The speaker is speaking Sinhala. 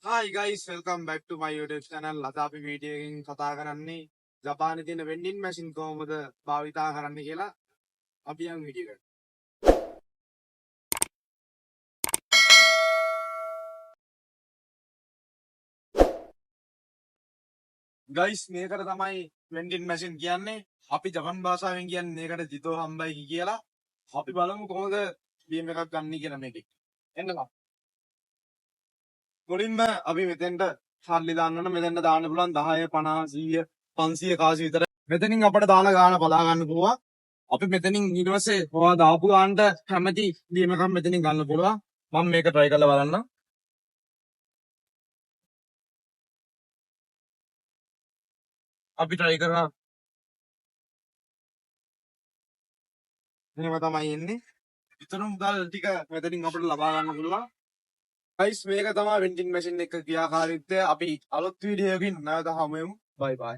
Hi guys, welcome back to my YouTube channel. අද අපි වීඩියෝ එකකින් කතා කරන්නේ ජපානයේ තියෙන වෙන්ඩින් මැෂින් කොහොමද භාවිතා කරන්න කියලා. අපි යමු වීඩියෝ එකට. Guys, මේකට තමයි වෙන්ඩින් මැෂින් කියන්නේ. අපි ජපන් භාෂාවෙන් කියන්නේ මේකට ජිතෝ හම්බයි කියලා. අපි බලමු කොහොමද බීම් එකක් ගන්න කියලා මේකේ. එන්නකම්. මුලින්ම අපි මෙතෙන්ට සල්ලි දාන්න ඕන. මෙතෙන්ට දාන්න පුළුවන් 10 50 100 500 කාසි විතර. මෙතනින් අපිට දාන ගාන බලා ගන්න පුළුවන්. අපි මෙතනින් ඊට පස්සේ ඔයා දාපු ගානට කැමති බීම් එකක් මෙතනින් ගන්න පුළුවන්. මම මේක try කරලා බලන්න. අපි try කරා. එහෙම තමයි එන්නේ. විතර මුදල් ටික මෙතනින් අපිට ලබා ගන්න පුළුවන්. guys මේක තමයි වෙන්ඩින් මැෂින් එක ක්‍රියාකාරීත්වය. අපි අලුත් වීඩියෝ එකකින් නැවත හමු වෙමු. bye bye.